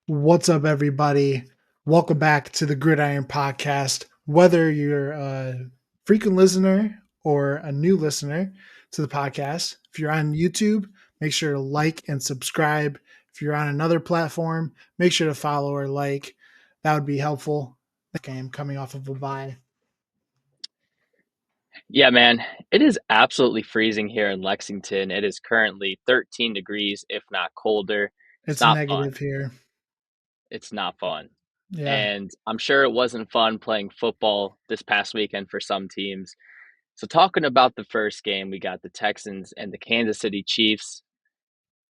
What's up, everybody? Welcome back to the Gridiron podcast. Whether you're a frequent listener or a new listener to the podcast, if you're on YouTube, make sure to like and subscribe. If you're on another platform, make sure to follow or like. That would be helpful. Game coming off of a bye. Yeah, man, it is absolutely freezing here in Lexington. It is currently 13 degrees, if not colder. It's It's not fun. negative here. It's not fun. Yeah, And I'm sure it wasn't fun playing football this past weekend for some teams. So, talking about the first game, we got the Texans and the Kansas City Chiefs.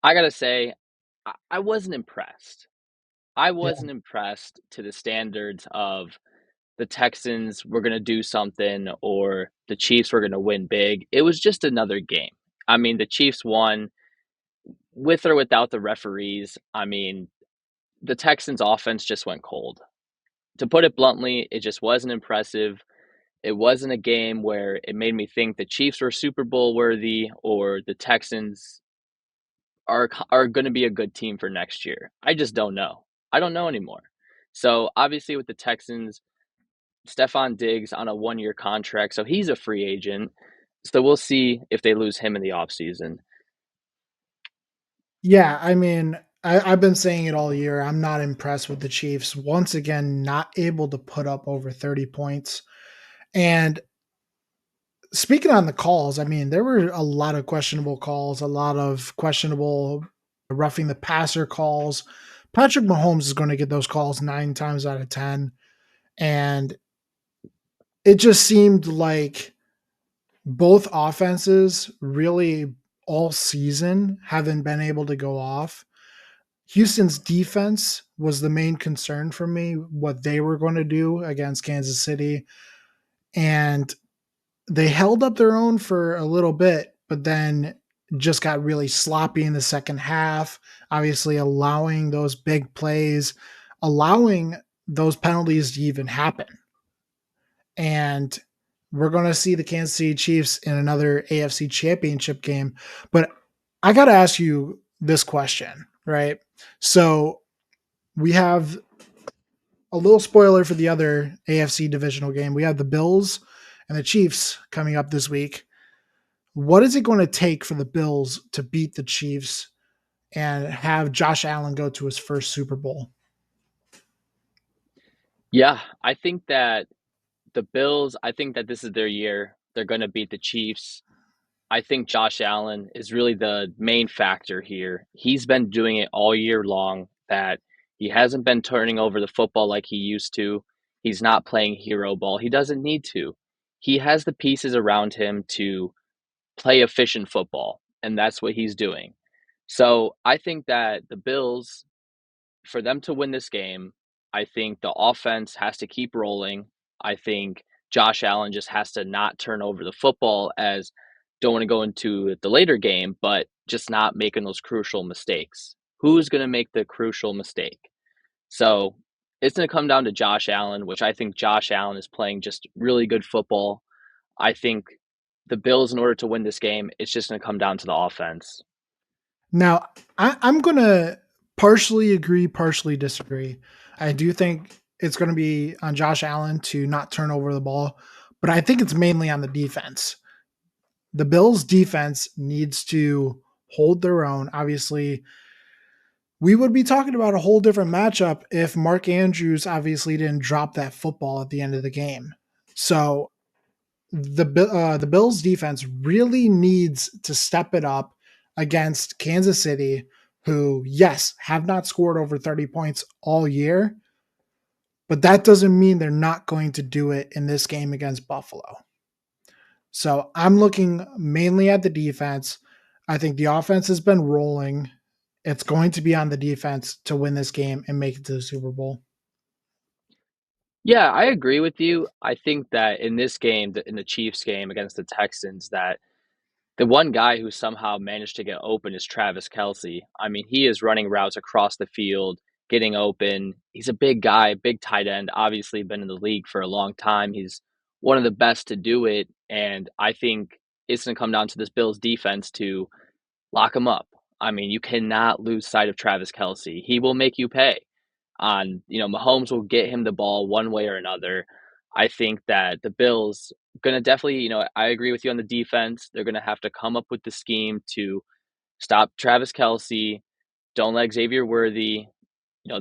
I got to say, I wasn't impressed. I yeah, wasn't impressed to the standards of the Texans were going to do something or the Chiefs were going to win big. It was just another game. I mean, the Chiefs won with or without the referees. I mean, the Texans' offense just went cold. To put it bluntly, it just wasn't impressive. It wasn't a game where it made me think the Chiefs were Super Bowl worthy or the Texans are going to be a good team for next year. I just don't know. I don't know anymore. So obviously, with the Texans, Stefan Diggs on a 1-year contract, so he's a free agent. So we'll see if they lose him in the offseason. yeah. I've been saying it all year. I'm not impressed with the Chiefs. Once again, not able to put up over 30 points. And speaking on the calls, there were a lot of questionable calls, a lot of questionable roughing the passer calls. Patrick Mahomes is going to get those calls 9 times out of 10. And it just seemed like both offenses really all season haven't been able to go off. Houston's defense was the main concern for me, what they were going to do against Kansas City. And they held up their own for a little bit, but then just got really sloppy in the second half, obviously allowing those big plays, allowing those penalties to even happen. And we're going to see the Kansas City Chiefs in another AFC championship game. But I got to ask you this question, right? So we have a little spoiler for the other AFC divisional game. We have the Bills and the Chiefs coming up this week. What is it going to take for the Bills to beat the Chiefs and have Josh Allen go to his first Super Bowl? Yeah, I think that the Bills, I think that this is their year. They're going to beat the Chiefs. I think Josh Allen is really the main factor here. He's been doing it all year long, that he hasn't been turning over the football like he used to. He's not playing hero ball. He doesn't need to. He has the pieces around him to play efficient football, and that's what he's doing. So I think that the Bills, for them to win this game, I think the offense has to keep rolling. I think Josh Allen just has to not turn over the football, as don't want to go into the later game, but just not making those crucial mistakes. Who's going to make the crucial mistake? So it's going to come down to Josh Allen, which I think Josh Allen is playing just really good football. I think the Bills, in order to win this game, it's just going to come down to the offense. Now, I'm going to partially agree, partially disagree. I do think it's going to be on Josh Allen to not turn over the ball, but I think it's mainly on the defense. The Bills' defense needs to hold their own. Obviously, we would be talking about a whole different matchup if Mark Andrews obviously didn't drop that football at the end of the game. So the Bills defense really needs to step it up against Kansas City, who yes have not scored over 30 points all year, but that doesn't mean they're not going to do it in this game against Buffalo. So I'm looking mainly at the defense. I think the offense has been rolling. It's going to be on the defense to win this game and make it to the Super Bowl. Yeah, I agree with you. I think that in this game, in the Chiefs game against the Texans, that the one guy who somehow managed to get open is Travis Kelsey. I mean, he is running routes across the field, getting open. He's a big guy, big tight end, obviously been in the league for a long time. He's one of the best to do it. And I think it's going to come down to this Bills defense to lock him up. I mean, you cannot lose sight of Travis Kelsey. He will make you pay. on, Mahomes will get him the ball one way or another. I think that the Bills gonna definitely, I agree with you on the defense. They're gonna have to come up with the scheme to stop Travis Kelsey, don't let Xavier Worthy,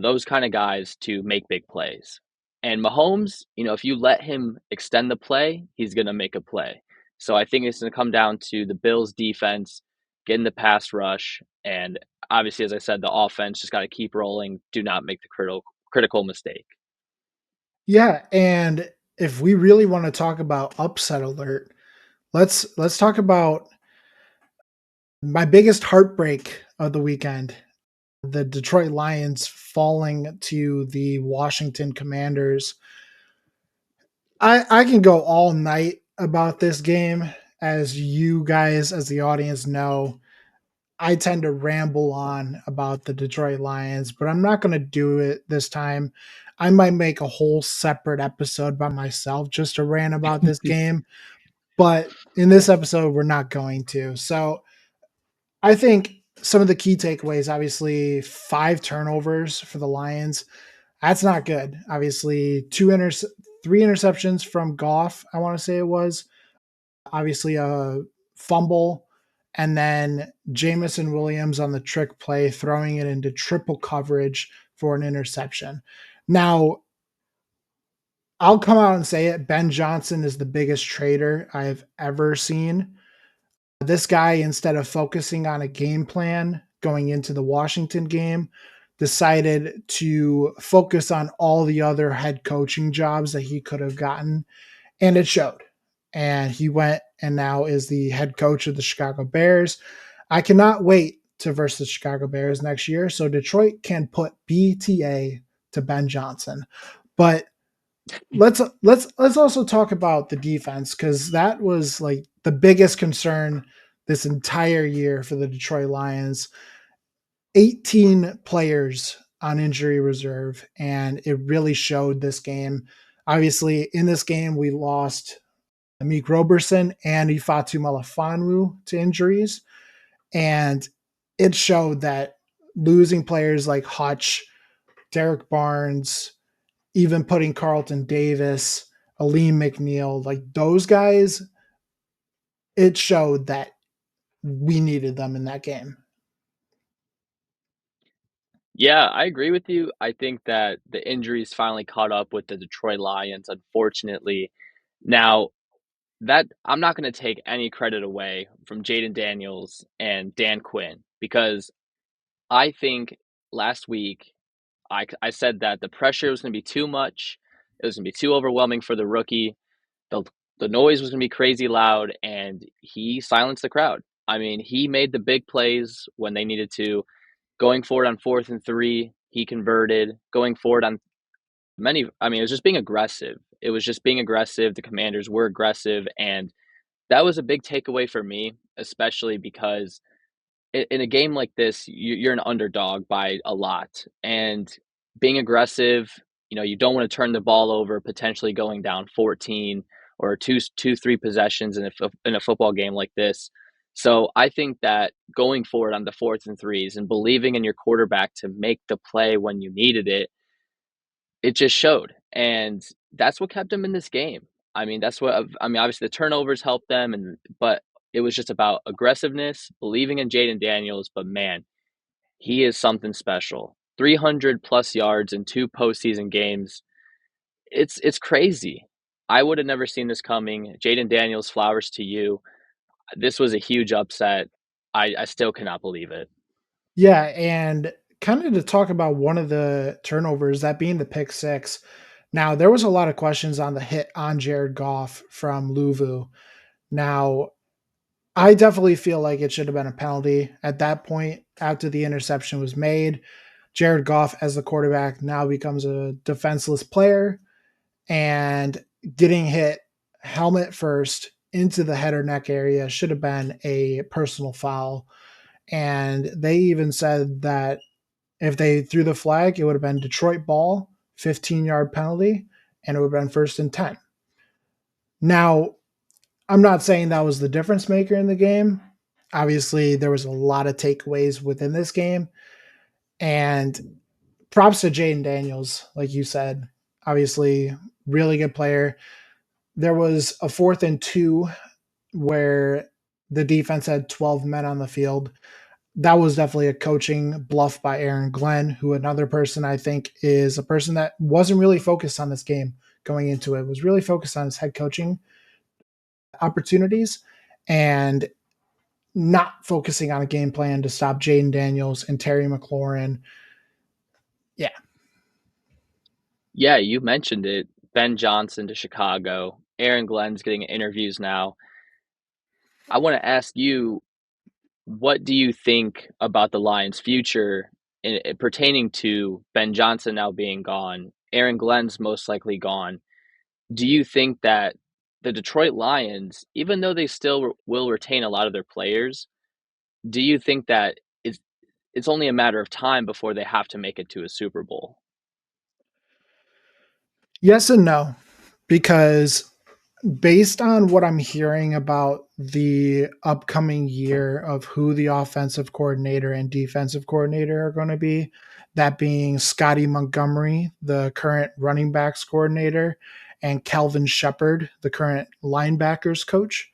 those kind of guys to make big plays. And Mahomes, if you let him extend the play, he's going to make a play. So I think it's going to come down to the Bills defense getting the pass rush. And obviously, as I said, the offense just got to keep rolling. Do not make the critical mistake. Yeah, and if we really want to talk about upset alert, let's talk about my biggest heartbreak of the weekend, the Detroit Lions falling to the Washington Commanders. I can go all night about this game. As you guys, as the audience know, I tend to ramble on about the Detroit Lions, but I'm not going to do it this time. I might make a whole separate episode by myself just to rant about this game, but in this episode, we're not going to. So I think some of the key takeaways, obviously, 5 turnovers for the Lions. That's not good. Obviously, 3 interceptions from Goff, I want to say it was. Obviously, a fumble, and then Jamison Williams on the trick play, throwing it into triple coverage for an interception. Now, I'll come out and say it. Ben Johnson is the biggest traitor I've ever seen. This guy, instead of focusing on a game plan going into the Washington game, decided to focus on all the other head coaching jobs that he could have gotten, and it showed. And he went and now is the head coach of the Chicago Bears. I cannot wait to verse the Chicago Bears next year so Detroit can put BTA to Ben Johnson. But let's also talk about the defense, because that was like the biggest concern this entire year for the Detroit Lions. 18 players on injury reserve, and it really showed this game. Obviously, in this game, we lost Amik Roberson and Ifatu Melifonwu to injuries, and it showed that losing players like Hutch, Derek Barnes, even putting Carlton Davis, Aleem McNeil, like those guys, it showed that we needed them in that game. Yeah, I agree with you. I think that the injuries finally caught up with the Detroit Lions, unfortunately. Now, that I'm not going to take any credit away from Jaden Daniels and Dan Quinn, because I think last week I said that the pressure was going to be too much. It was going to be too overwhelming for the rookie. The, the noise was going to be crazy loud, and he silenced the crowd. I mean, he made the big plays when they needed to. Going forward on 4th and 3, he converted. Going forward on it was just being aggressive. It was just being aggressive. The Commanders were aggressive, and that was a big takeaway for me, especially because in a game like this, you're an underdog by a lot, and being aggressive, you don't want to turn the ball over, potentially going down 14 or 3 possessions in a football game like this. So I think that going forward on the 4th and 3s and believing in your quarterback to make the play when you needed it, it just showed, and that's what kept them in this game. Obviously, the turnovers helped them, but it was just about aggressiveness, believing in Jaden Daniels, but man, he is something special. 300 plus yards in 2 postseason games. It's crazy. I would have never seen this coming. Jaden Daniels, flowers to you. This was a huge upset. I still cannot believe it. Yeah, and kind of to talk about one of the turnovers, that being the pick six. Now, there was a lot of questions on the hit on Jared Goff from Luvu. Now, I definitely feel like it should have been a penalty at that point after the interception was made. Jared Goff, as the quarterback, now becomes a defenseless player, and getting hit helmet first into the head or neck area should have been a personal foul. And they even said that if they threw the flag, it would have been Detroit ball, 15-yard penalty, and it would have been 1st and 10. Now, I'm not saying that was the difference maker in the game. Obviously, there was a lot of takeaways within this game. And props to Jaden Daniels, like you said. Obviously, really good player. There was a 4th and 2 where the defense had 12 men on the field. That was definitely a coaching bluff by Aaron Glenn, who another person I think is a person that wasn't really focused on this game going into it, was really focused on his head coaching opportunities and not focusing on a game plan to stop Jaden Daniels and Terry McLaurin. Yeah. Yeah, you mentioned it. Ben Johnson to Chicago. Aaron Glenn's getting interviews now. I want to ask you, what do you think about the Lions' future pertaining to Ben Johnson now being gone? Aaron Glenn's most likely gone. Do you think that the Detroit Lions, even though they still will retain a lot of their players, do you think that it's only a matter of time before they have to make it to a Super Bowl? Yes and no, because based on what I'm hearing about the upcoming year of who the offensive coordinator and defensive coordinator are going to be, that being Scotty Montgomery, the current running backs coordinator, and Calvin Shepard, the current linebackers coach,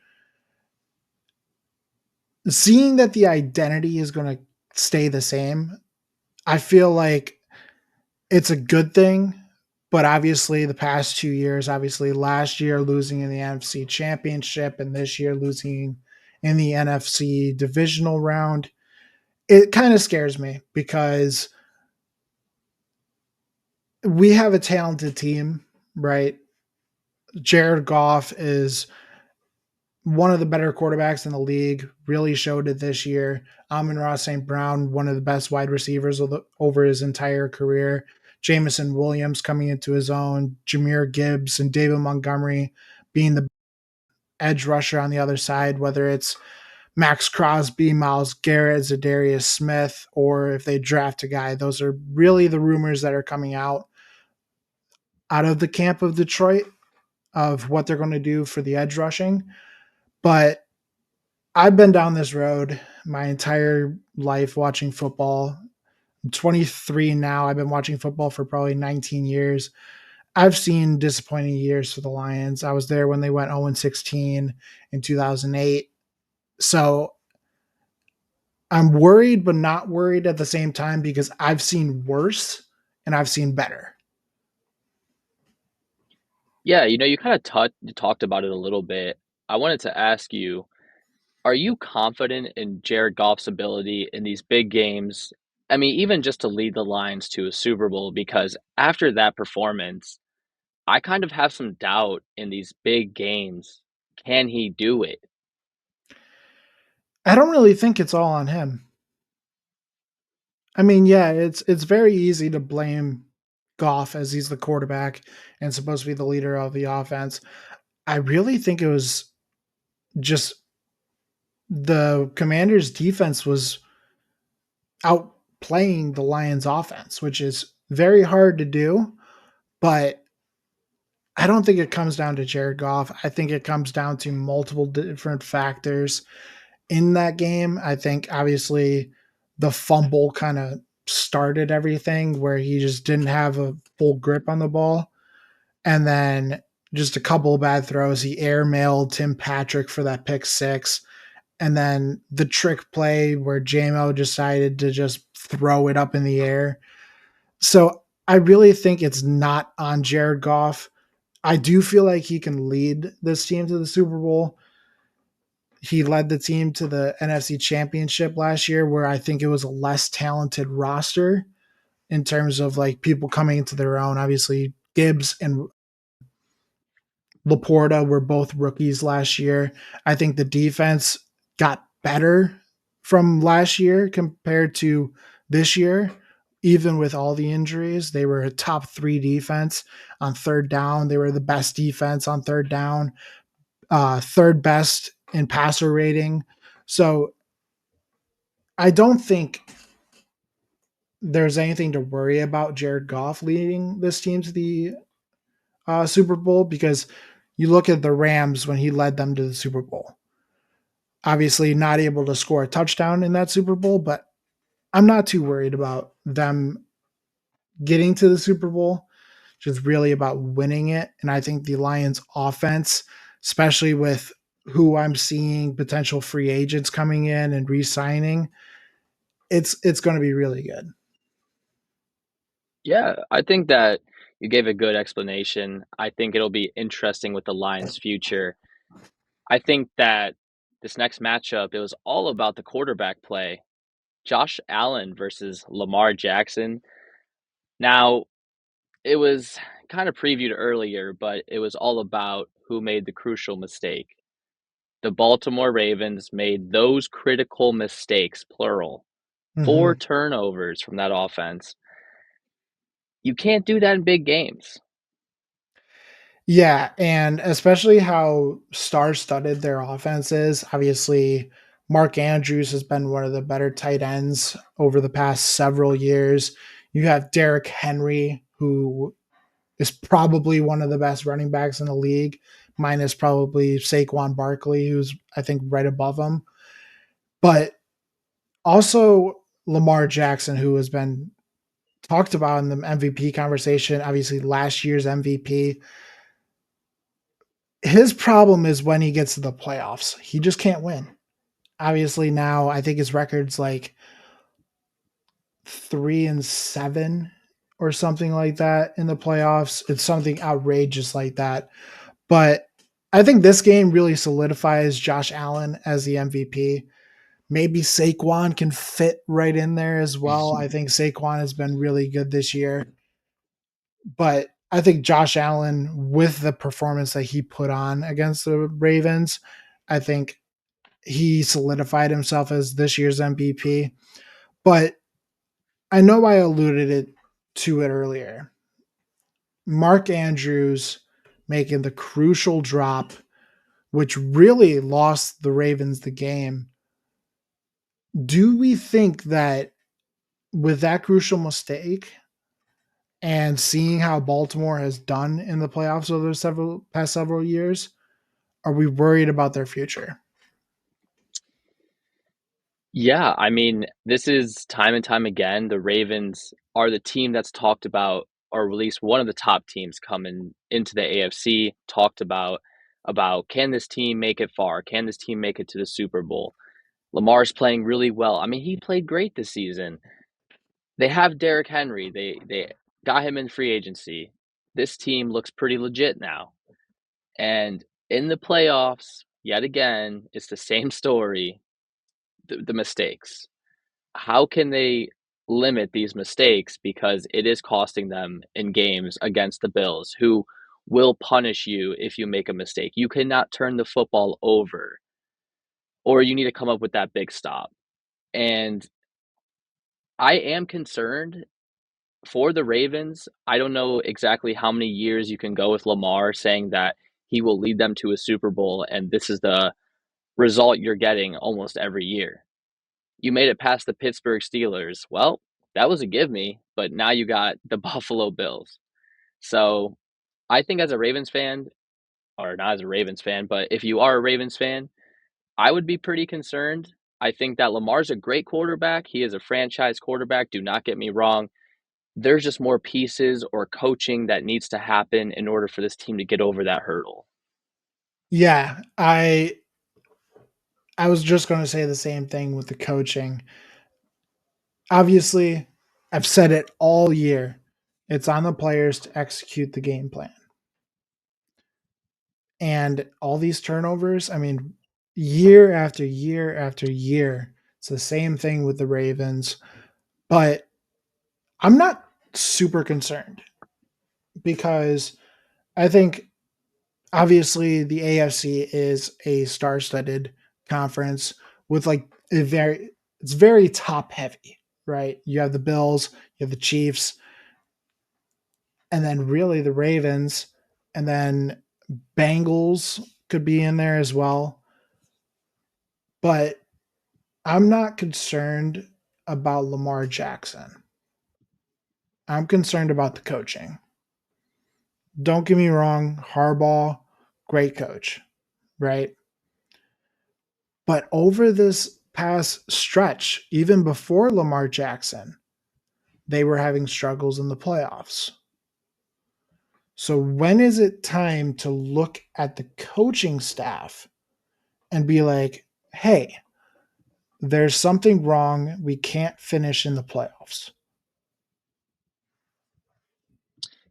seeing that the identity is going to stay the same, I feel like it's a good thing. But obviously, the past 2 years, obviously last year losing in the NFC Championship and this year losing in the NFC Divisional round, it kind of scares me because we have a talented team, right? Jared Goff is one of the better quarterbacks in the league, really showed it this year. Amon-Ra St. Brown, one of the best wide receivers over his entire career. Jamison Williams coming into his own. Jahmyr Gibbs and David Montgomery being the edge rusher on the other side, whether it's Max Crosby, Myles Garrett, Zadarius Smith, or if they draft a guy. Those are really the rumors that are coming out of the camp of Detroit of what they're going to do for the edge rushing. But I've been down this road my entire life watching football. I'm 23 now. I've been watching football for probably 19 years. I've seen disappointing years for the Lions. I was there when they went 0-16 in 2008. So I'm worried, but not worried at the same time because I've seen worse and I've seen better. Yeah, you kind of talked about it a little bit. I wanted to ask you, are you confident in Jared Goff's ability in these big games? I mean, even just to lead the Lions to a Super Bowl, because after that performance, I kind of have some doubt in these big games. Can he do it? I don't really think it's all on him. I mean, yeah, it's very easy to blame Goff as he's the quarterback and supposed to be the leader of the offense. I really think it was just the Commanders' defense was outplaying the Lions' offense, which is very hard to do. But I don't think it comes down to Jared Goff. I think it comes down to multiple different factors in that game. I think obviously the fumble kind of started everything where he just didn't have a full grip on the ball. And then just a couple of bad throws. He airmailed Tim Patrick for that pick six. And then the trick play where JMO decided to just throw it up in the air. So I really think it's not on Jared Goff. I do feel like he can lead this team to the Super Bowl. He led the team to the NFC Championship last year, where I think it was a less talented roster in terms of like people coming into their own. Obviously, Gibbs and Laporta were both rookies last year. I think the defense got better from last year compared to this year. Even with all the injuries, they were a top 3 defense on third down. They were the best defense on third down, third best in passer rating. So I don't think there's anything to worry about Jared Goff leading this team to the Super Bowl because you look at the Rams when he led them to the Super Bowl. Obviously, not able to score a touchdown in that Super Bowl, but I'm not too worried about them getting to the Super Bowl, just really about winning it. And I think the Lions offense, especially with who I'm seeing potential free agents coming in and re-signing, it's going to be really good. Yeah, I think that you gave a good explanation. I think it'll be interesting with the Lions' future. I think that this next matchup, it was all about the quarterback play. Josh Allen versus Lamar Jackson. Now, it was kind of previewed earlier, but it was all about who made the crucial mistake. The Baltimore Ravens made those critical mistakes, plural, Mm-hmm. 4 turnovers from that offense. You can't do that in big games. Yeah, and especially how star-studded their offense is. Obviously, Mark Andrews has been one of the better tight ends over the past several years. You have Derrick Henry, who is probably one of the best running backs in the league, minus probably Saquon Barkley, who's I think right above him. But also Lamar Jackson, who has been talked about in the MVP conversation, obviously last year's MVP. His problem is when he gets to the playoffs, he just can't win. Obviously, now I think his record's like 3-7 or something like that in the playoffs. It's something outrageous like that. But I think this game really solidifies Josh Allen as the MVP. Maybe Saquon can fit right in there as well. I think Saquon has been really good this year. But I think Josh Allen, with the performance that he put on against the Ravens, I think he solidified himself as this year's MVP. But I know I alluded to it earlier. Mark Andrews making the crucial drop, which really lost the Ravens the game. Do we think that with that crucial mistake and seeing how Baltimore has done in the playoffs over the several years, are we worried about their future? Yeah, I mean, this is time and time again, the Ravens are the team that's talked about, or at least one of the top teams coming into the AFC, talked about can this team make it far? Can this team make it to the Super Bowl? Lamar's playing really well. I mean, he played great this season. They have Derrick Henry. They got him in free agency. This team looks pretty legit now. And in the playoffs, yet again, it's the same story, the mistakes. How can they limit these mistakes because it is costing them in games against the Bills, who will punish you if you make a mistake. You cannot turn the football over, or you need to come up with that big stop. And I am concerned for the Ravens. I don't know exactly how many years you can go with Lamar saying that he will lead them to a Super Bowl, and this is the result you're getting almost every year. You made it past the Pittsburgh Steelers. Well, that was a give me, but now you got the Buffalo Bills. So I think as a Ravens fan, or not as a Ravens fan, but if you are a Ravens fan, I would be pretty concerned. I think that Lamar's a great quarterback. He is a franchise quarterback. Do not get me wrong. There's just more pieces or coaching that needs to happen in order for this team to get over that hurdle. Yeah, I was just going to say the same thing with the coaching. Obviously, I've said it all year. It's on the players to execute the game plan. And all these turnovers, I mean, year after year after year, it's the same thing with the Ravens. But I'm not super concerned because I think obviously the AFC is a star-studded conference with like it's very top heavy, right? You have the Bills, you have the Chiefs, and then really the Ravens, and then Bengals could be in there as well. But I'm not concerned about Lamar Jackson. I'm concerned about the coaching. Don't get me wrong, Harbaugh, great coach, right? But over this past stretch, even before Lamar Jackson, they were having struggles in the playoffs. So when is it time to look at the coaching staff and be like, hey, there's something wrong. We can't finish in the playoffs.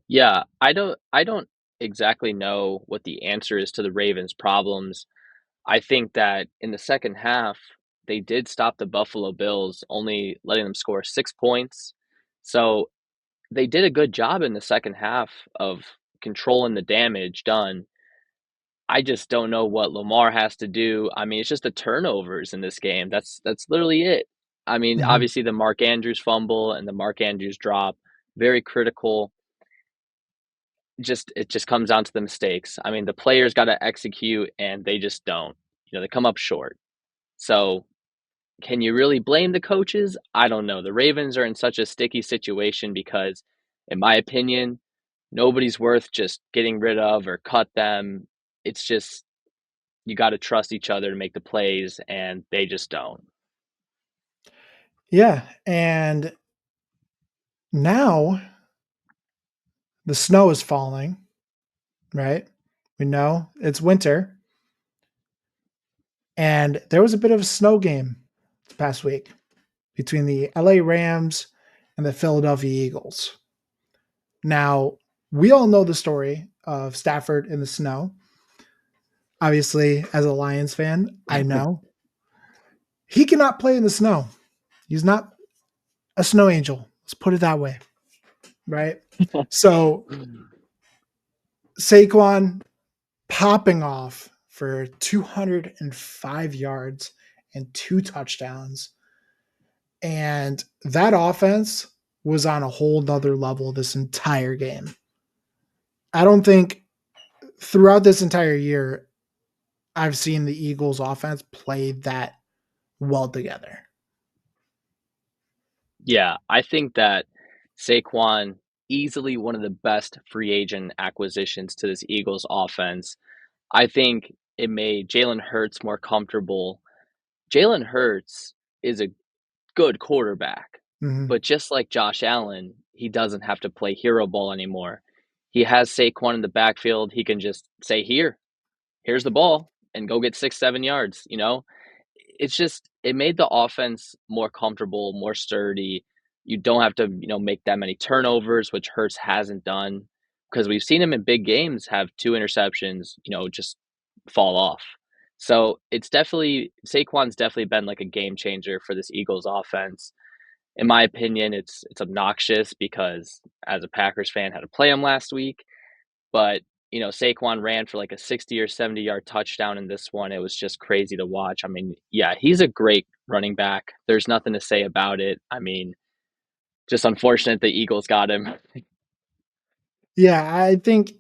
Yeah, I don't exactly know what the answer is to the Ravens' problems. I think that in the second half, they did stop the Buffalo Bills, only letting them score 6 points. So, they did a good job in the second half of controlling the damage done. I just don't know what Lamar has to do. I mean, it's just the turnovers in this game. That's literally it. I mean, Mhm. obviously the Mark Andrews fumble and the Mark Andrews drop, very critical. Just it just comes down to the mistakes. I mean, the players got to execute and they just don't. They come up short. So, can you really blame the coaches? I don't know. The Ravens are in such a sticky situation because, in my opinion, nobody's worth just getting rid of or cut them. It's just you got to trust each other to make the plays, and they just don't. Yeah. And now the snow is falling, right? We know it's winter. And there was a bit of a snow game this past week between the LA Rams and the Philadelphia Eagles. Now, we all know the story of Stafford in the snow. Obviously, as a Lions fan, I know he cannot play in the snow. He's not a snow angel. Let's put it that way, right? So Saquon popping off for 205 yards and 2 touchdowns. And that offense was on a whole nother level this entire game. I don't think throughout this entire year I've seen the Eagles offense play that well together. Yeah, I think that Saquon easily one of the best free agent acquisitions to this Eagles offense. I think it made Jalen Hurts more comfortable. Jalen Hurts is a good quarterback, Mhm. but just like Josh Allen, he doesn't have to play hero ball anymore. He has Saquon in the backfield. He can just say, here's the ball, and go get 6, 7 yards. It's just it made the offense more comfortable, more sturdy. You don't have to, make that many turnovers, which Hurts hasn't done because we've seen him in big games have 2 interceptions, just fall off. So it's definitely Saquon's definitely been like a game changer for this Eagles offense. In my opinion, it's obnoxious because as a Packers fan, had to play him last week, but, Saquon ran for like a 60 or 70-yard touchdown in this one. It was just crazy to watch. I mean, yeah, he's a great running back. There's nothing to say about it. I mean, just unfortunate the Eagles got him. Yeah, I think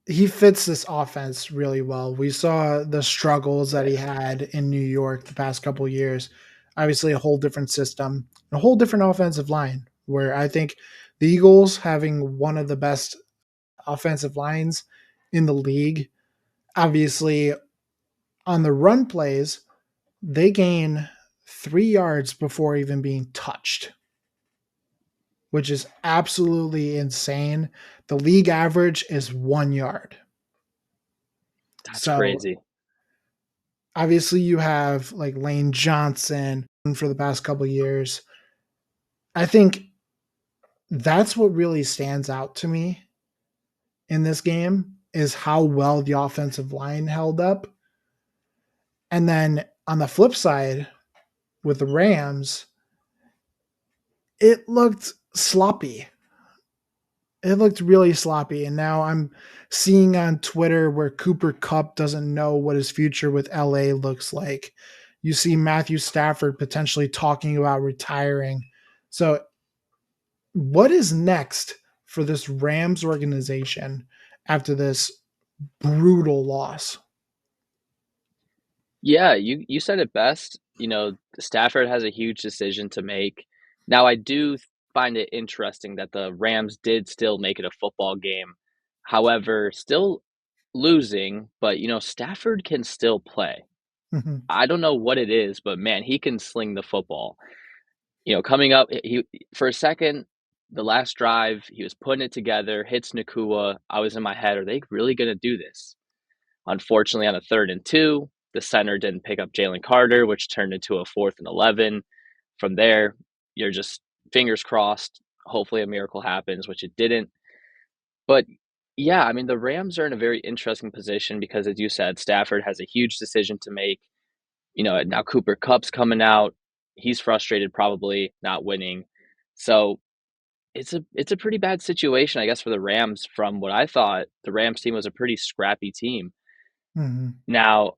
he fits this offense really well. We saw the struggles that he Right. had in New York the past couple years. Obviously, a whole different system, a whole different offensive line. Where I think the Eagles having one of the best offensive lines in the league. Obviously, on the run plays, they gain 3 yards before even being touched, which is absolutely insane. The league average is 1 yard. That's So crazy. obviously, you have like Lane Johnson for the past couple years. I think that's what really stands out to me in this game is how well the offensive line held up. And then on the flip side, with the Rams, it looked sloppy. It looked really sloppy. And now I'm seeing on Twitter where Cooper Kupp doesn't know what his future with LA looks like. You see Matthew Stafford potentially talking about retiring. So, what is next for this Rams organization after this brutal loss? Yeah, you said it best. Stafford has a huge decision to make. Now, I do find it interesting that the Rams did still make it a football game. However, still losing, but Stafford can still play. Mhm. I don't know what it is, but man, he can sling the football. Coming up, he for a second, the last drive, he was putting it together, hits Nakua. I was in my head, are they really going to do this? Unfortunately, on a 3rd and 2, the center didn't pick up Jalen Carter, which turned into a 4th and 11. From there, you're just fingers crossed. Hopefully, a miracle happens, which it didn't. But yeah, I mean, the Rams are in a very interesting position because, as you said, Stafford has a huge decision to make. Now Cooper Kupp's coming out. He's frustrated, probably not winning. So it's a pretty bad situation, I guess, for the Rams. From what I thought, the Rams team was a pretty scrappy team. Mhm. Now,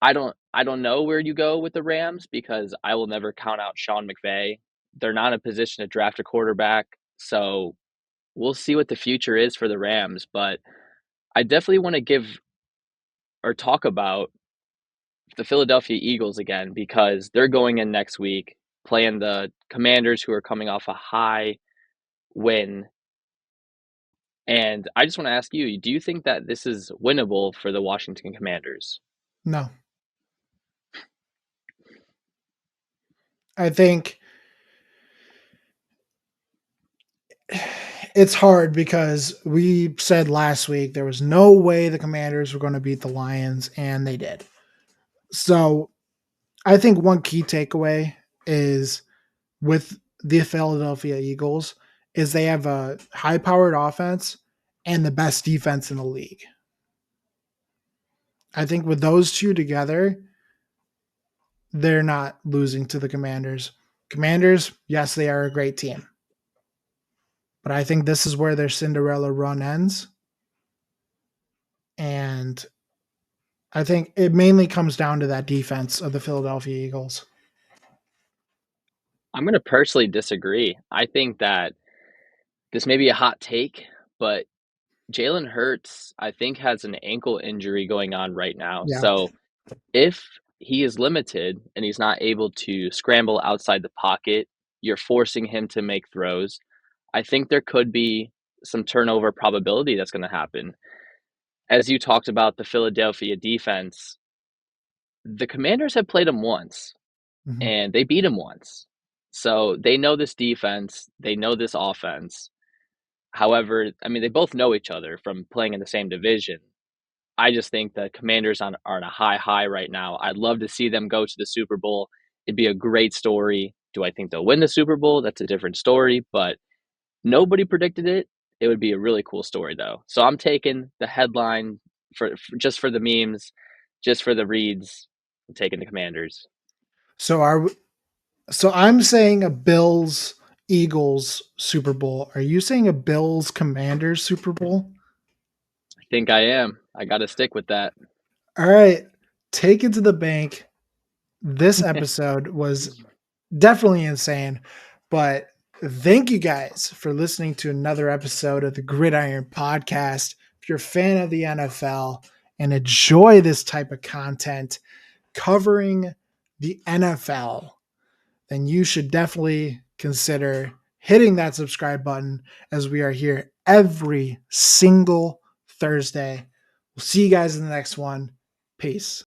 I don't know where you go with the Rams because I will never count out Sean McVay. They're not in a position to draft a quarterback, so we'll see what the future is for the Rams. But I definitely want to give or talk about the Philadelphia Eagles again because they're going in next week playing the Commanders, who are coming off a high win. And I just want to ask you, do you think that this is winnable for the Washington Commanders? No. I think it's hard because we said last week there was no way the Commanders were going to beat the Lions, and they did. So I think one key takeaway is with the Philadelphia Eagles is they have a high-powered offense and the best defense in the league. I think with those two together, they're not losing to the Commanders. Commanders, yes, they are a great team. But I think this is where their Cinderella run ends. And I think it mainly comes down to that defense of the Philadelphia Eagles. I'm going to personally disagree. I think that this may be a hot take, but Jalen Hurts, I think, has an ankle injury going on right now. Yeah. So if he is limited and he's not able to scramble outside the pocket, you're forcing him to make throws. I think there could be some turnover probability that's going to happen. As you talked about the Philadelphia defense, the Commanders have played him once Mhm. and they beat him once. So they know this defense, they know this offense. However, I mean, they both know each other from playing in the same division. I just think the Commanders are on a high right now. I'd love to see them go to the Super Bowl. It'd be a great story. Do I think they'll win the Super Bowl? That's a different story, but nobody predicted it. It would be a really cool story, though. So I'm taking the headline for just for the memes, just for the reads. I'm taking the Commanders. So I'm saying a Bills Eagles Super Bowl. Are you saying a Bills Commanders Super Bowl? I think I am. I got to stick with that. All right. Take it to the bank. This episode was definitely insane, but thank you guys for listening to another episode of the Gridiron podcast. If you're a fan of the NFL and enjoy this type of content covering the NFL, then you should definitely consider hitting that subscribe button as we are here every single Thursday. We'll see you guys in the next one. Peace.